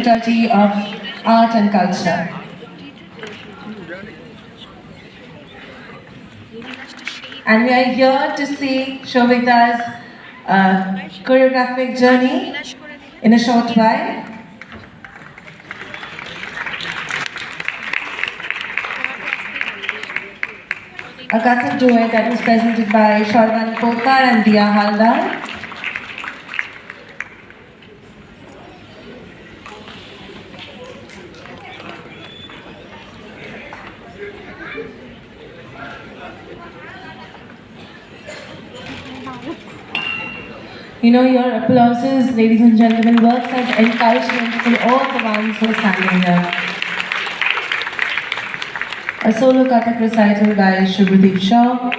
Faculty of Art and Culture. And we are here to see Shobita's choreographic journey in a short while. A Kathak duet that was presented by Sharvani Poddar and Diya Haldar. You know, your applauses, ladies and gentlemen, works as encouragement for all the ones who are standing here. A solo Kathak recital by Shubhadeep Shaw.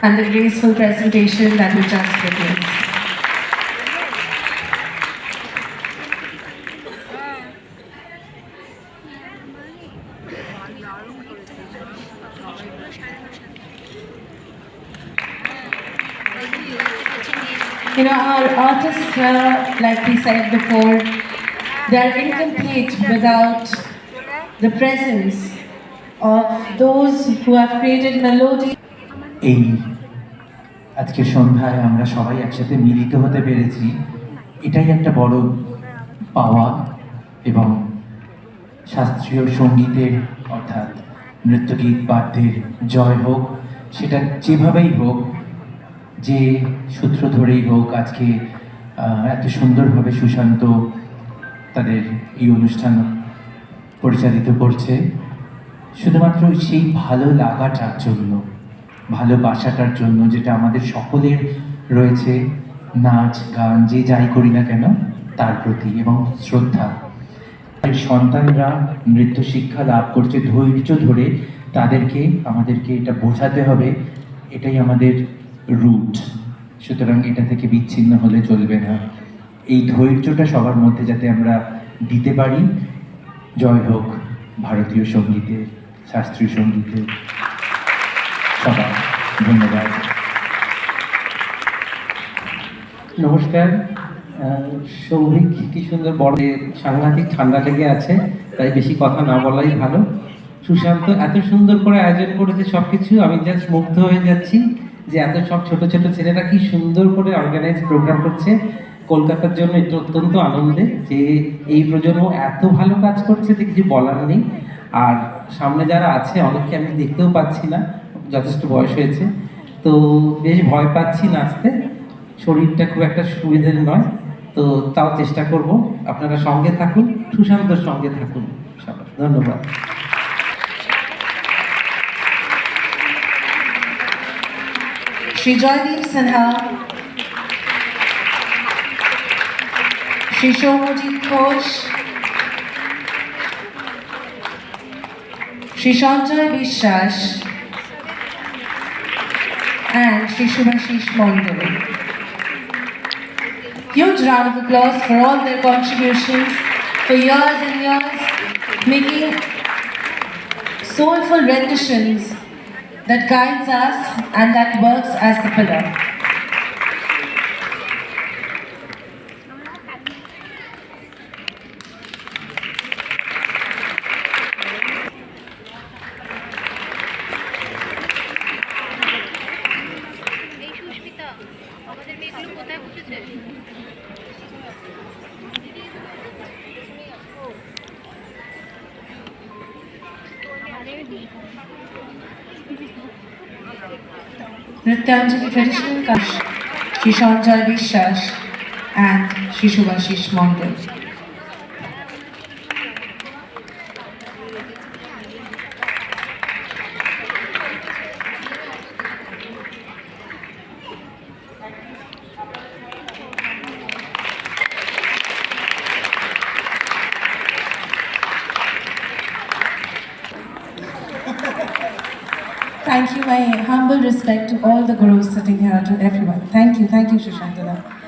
And the graceful presentation that we just witnessed. You know, our artists here, like we said before, they are incomplete without the presence of those who have created melody. আজকে সন্ধ্যায় আমরা সবাই একসাথে মিলিত হতে পেরেছি, এটাই একটা বড় পাওয়া। এবং শাস্ত্রীয় সঙ্গীতের অর্থাৎ নৃত্যগীত বাদ্যের জয় হোক, সেটা যেভাবেই হোক, যে সূত্র ধরেই হোক, আজকে এত সুন্দরভাবে সুশান্ত তাদের এই অনুষ্ঠান পরিচালিত করছে শুধুমাত্র সেই ভালো লাগাটার জন্য, ভালোবাসাটার জন্য, যেটা আমাদের সকলের রয়েছে নাচ গান যে যাই করি না কেন তার প্রতি, এবং শ্রদ্ধা। সন্তানরা নৃত্য শিক্ষা লাভ করছে ধৈর্য ধরে, তাদেরকে আমাদেরকে এটা বোঝাতে হবে, এটাই আমাদের রুট। সুতরাং এটা থেকে বিচ্ছিন্ন হলে চলবে না। এই ধৈর্যটা সবার মধ্যে যাতে আমরা দিতে পারি। জয় হোক ভারতীয় সঙ্গীতের, শাস্ত্রীয় সঙ্গীতের সবাই। ধন্যবাদ। নমস্কার। সৌভিক কি সুন্দর বড়, সাংঘাতিক ঠান্ডা লেগে আছে, তাই বেশি কথা না বলাই ভালো। সুশান্ত এত সুন্দর করে আয়োজন করেছে সবকিছু, আমি জাস্ট মুগ্ধ হয়ে যাচ্ছি যে এত সব ছোট ছোট ছেলেরা কি সুন্দর করে অর্গানাইজ প্রোগ্রাম করছে। কলকাতার জন্য এটা অত্যন্ত আনন্দের যে এই প্রজন্ম এত ভালো কাজ করছে যে কিছু বলার নেই। আর সামনে যারা আছে অনেককে আমি দেখতেও পাচ্ছি না, যথেষ্ট বয়স হয়েছে, তো বেশ ভয় পাচ্ছি নাচতে, শরীরটা খুব একটা সুবিধের নয়, তো তাও চেষ্টা করব। আপনারা সঙ্গে থাকুন, সুশান্তর সঙ্গে থাকুন সবাই। ধন্যবাদ। Shri Joydeep Sinha, Shri Shomujit Ghosh, Shri Sanjay Vishwas, and Shri Shubhashish Mondal. Huge round of applause for all their contributions for years and years, making soulful renditions that guides us and that works as the pillar. Nrityanjali traditional Shri Sanjay Vishwas, and Shishubashish Mondal. Thank you, my humble respect to all the gurus sitting here, to everyone. Thank you, Shushantana.